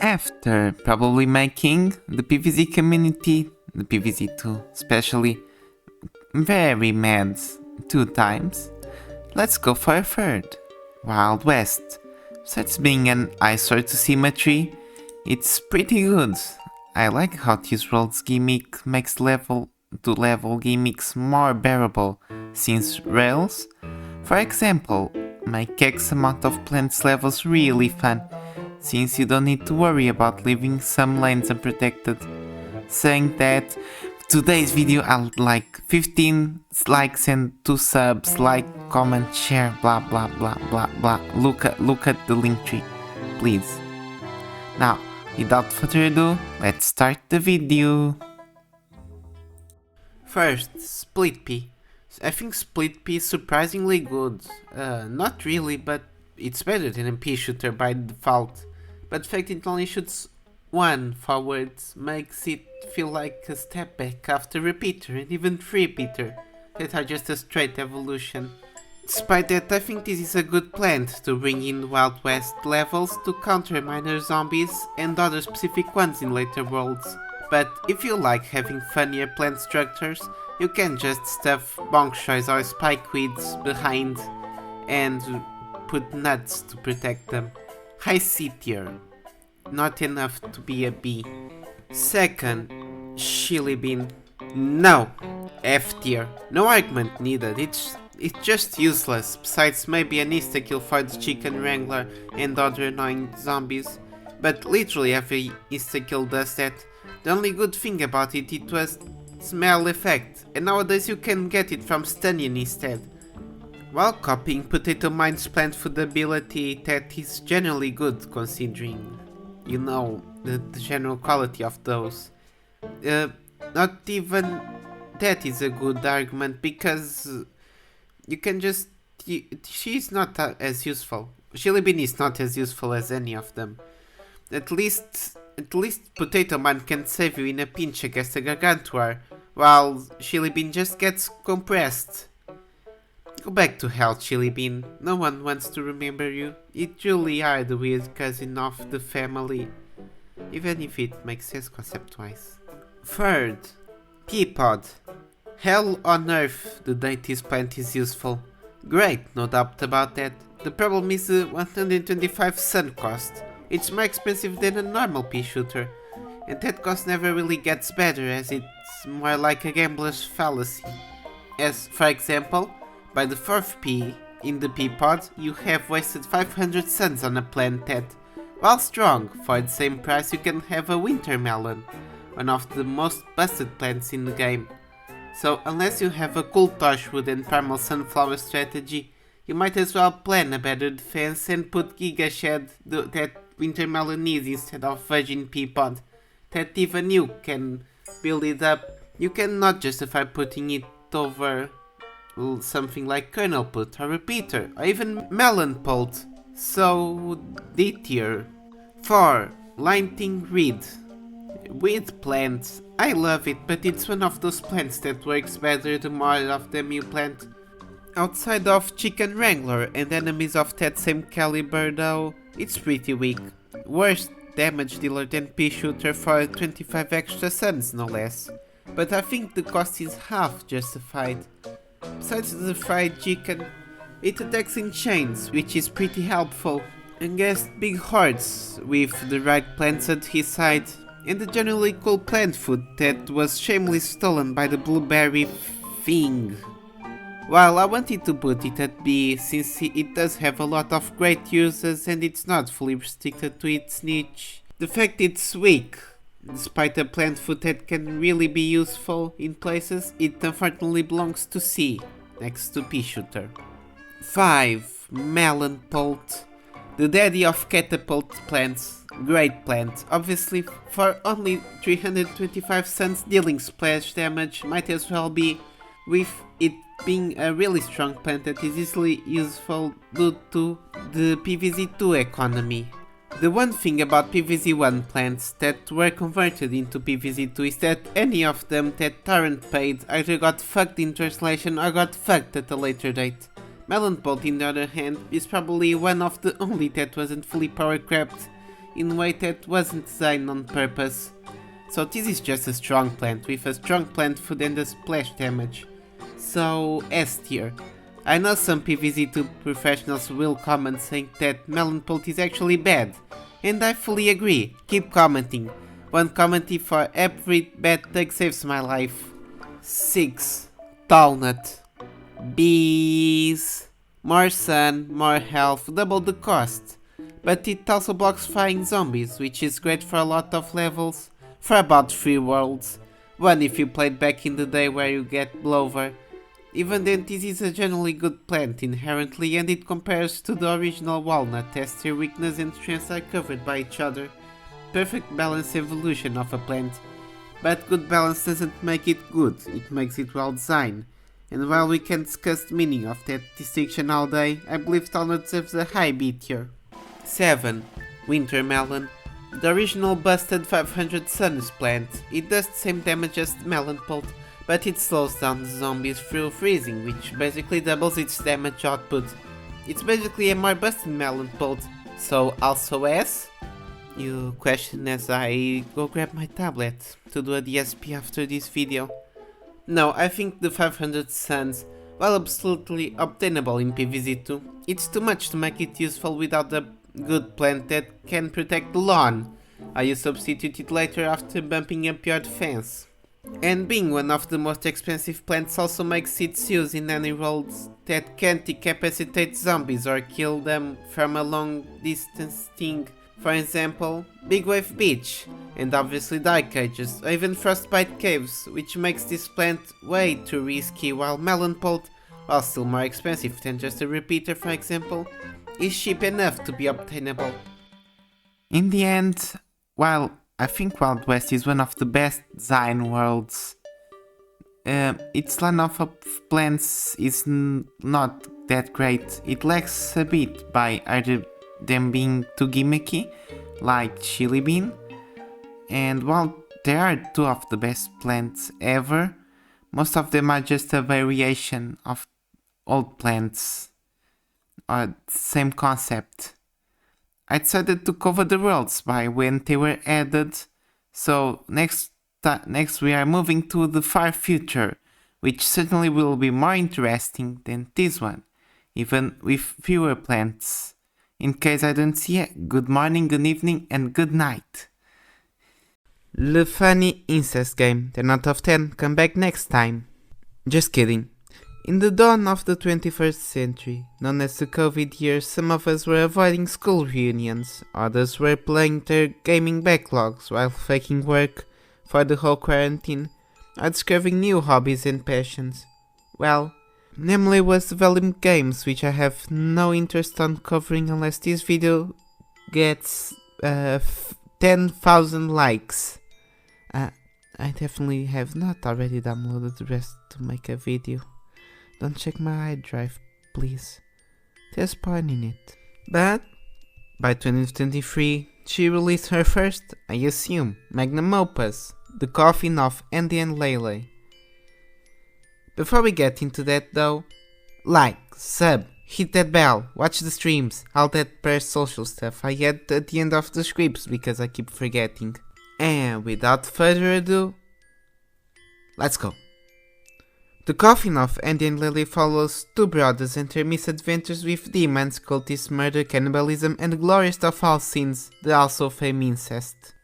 After probably making the PVZ community, the PVZ2 especially, very mad 2 times, let's go for a third. Wild West. Besides being an eyesore to symmetry, it's pretty good. I like how this world's gimmick makes level to level gimmicks more bearable, since rails, for example, make X amount of plants levels really fun, since you don't need to worry about leaving some lanes unprotected. Saying that, today's video I'll like 15 likes and 2 subs, like, comment, share, blah blah blah blah blah. Look at the link tree, please. Now, without further ado, let's start the video. First, Split Pea. I think Split Pea is surprisingly good. Not really, but it's better than a pea shooter by default. But the fact it only shoots one forward makes it feel like a step back after repeater and even 3 repeater that are just a straight evolution. Despite that, I think this is a good plant to bring in Wild West levels to counter minor zombies and other specific ones in later worlds. But if you like having funnier plant structures, you can just stuff bonk shoys or spikeweeds behind and put nuts to protect them. High C tier, not enough to be a B. Second, Chilli Bean. No, F tier. No argument needed, it's just useless, besides maybe an insta-kill for the chicken wrangler and other annoying zombies. But literally every insta-kill does that. The only good thing about it was smell effect, and nowadays you can get it from Stunnion instead. While copying Potato Mine's plant food ability, that is generally good considering, you know, the general quality of those. Not even that is a good argument, because you can just... she's not as useful. Chilli Bean is not as useful as any of them. At least Potato Man can save you in a pinch against a Gargantuar, while Chilli Bean just gets compressed. Go back to hell, Chilli Bean. No one wants to remember you. You truly are the weird cousin of the family, even if it makes sense concept-wise. Third, Pea Pod. Hell on earth the day this plant is useful. Great, no doubt about that. The problem is the 125 sun cost. It's more expensive than a normal pea shooter, and that cost never really gets better, as it's more like a gambler's fallacy. As, for example, by the 4th pea in the Pea Pod, you have wasted 500 suns on a plant that, while strong, for the same price you can have a winter melon, one of the most busted plants in the game. So unless you have a cool torchwood and primal sunflower strategy, you might as well plan a better defense and put Giga Shed that winter melon needs instead of virgin Pea Pod, that even you can build it up. You cannot justify putting it over something like Melon-Pult or Repeater or even Melon-Pult, so D tier. 4. Lightning Reed. Weed plant. I love it, but it's one of those plants that works better the more of them you plant. Outside of Chicken Wrangler and enemies of that same caliber though, it's pretty weak. Worse damage dealer than Pea Shooter for 25 extra suns no less. But I think the cost is half justified. Besides the fried chicken, it attacks in chains, which is pretty helpful, against big hordes with the right plants at his side, and the generally cool plant food that was shamelessly stolen by the blueberry thing. While I wanted to put it at B, since it does have a lot of great uses and it's not fully restricted to its niche. The fact it's weak, despite a plant food that can really be useful in places, it unfortunately belongs to C, next to Pea Shooter. 5. Melon-Pult. The daddy of catapult plants. Great plant. Obviously, for only 325 suns dealing splash damage, might as well be, with it being a really strong plant that is easily useful due to the PVZ2 economy. The one thing about PVZ1 plants that were converted into PVZ2 is that any of them that aren't paid either got fucked in translation or got fucked at a later date. Melon-Pult, on the other hand, is probably one of the only that wasn't fully power crept in a way that wasn't designed on purpose. So this is just a strong plant with a strong plant food and a splash damage. So S tier. I know some PvZ2 professionals will comment saying that Melon-Pult is actually bad, and I fully agree. Keep commenting. One comment for every bad tag saves my life. 6. Talnut. Bees. More sun, more health, double the cost. But it also blocks flying zombies, which is great for a lot of levels, for about 3 worlds. One if you played back in the day where you get blower. Even then, this is a generally good plant inherently, and it compares to the original walnut as their weakness and strengths are covered by each other. Perfect balanced evolution of a plant. But good balance doesn't make it good, it makes it well designed. And while we can discuss the meaning of that distinction all day, I believe Talnut deserves a high B tier. 7. Winter Melon. The original busted 500 Suns plant. It does the same damage as the Melon-Pult, but it slows down the zombies through freezing, which basically doubles its damage output. It's basically a more busted Melon-Pult, so also S? You question as I go grab my tablet to do a DSP after this video. No, I think the 500 Suns, while absolutely obtainable in PvZ2, it's too much to make it useful without a good plant that can protect the lawn. You substitute it later after bumping up your defense. And being one of the most expensive plants also makes its use in any roles that can't decapacitate zombies or kill them from a long distance thing. For example, Big Wave Beach, and obviously Dark Cages, or even Frostbite Caves, which makes this plant way too risky, while Melon-Pult, while still more expensive than just a repeater for example, is cheap enough to be obtainable. In the end, while I think Wild West is one of the best design worlds, its lineup of plants is not that great. It lacks a bit by either them being too gimmicky, like Chilli Bean, and while there are 2 of the best plants ever, most of them are just a variation of old plants, or the same concept. I decided to cover the worlds by when they were added, so next we are moving to the far future, which certainly will be more interesting than this one, even with fewer plants. In case I don't see it, good morning, good evening, and good night. Le funny incest game, 10 out of 10, come back next time. Just kidding. In the dawn of the 21st century, known as the COVID years, some of us were avoiding school reunions, others were playing their gaming backlogs while faking work for the whole quarantine, or discovering new hobbies and passions. Well, namely was developing games, which I have no interest on covering unless this video gets 10,000 likes. I definitely have not already downloaded the rest to make a video. Don't check my iDrive, please. There's porn in it. But by 2023, she released her first, I assume, magnum opus, The Coffin of Andy and Lele. Before we get into that though, like, sub, hit that bell, watch the streams, all that social stuff I add at the end of the scripts because I keep forgetting. And without further ado, let's go. The Coffin of Andy and Lily follows 2 brothers and their misadventures with demons, cultists, murder, cannibalism, and the glorious of all sins, the also fame incest.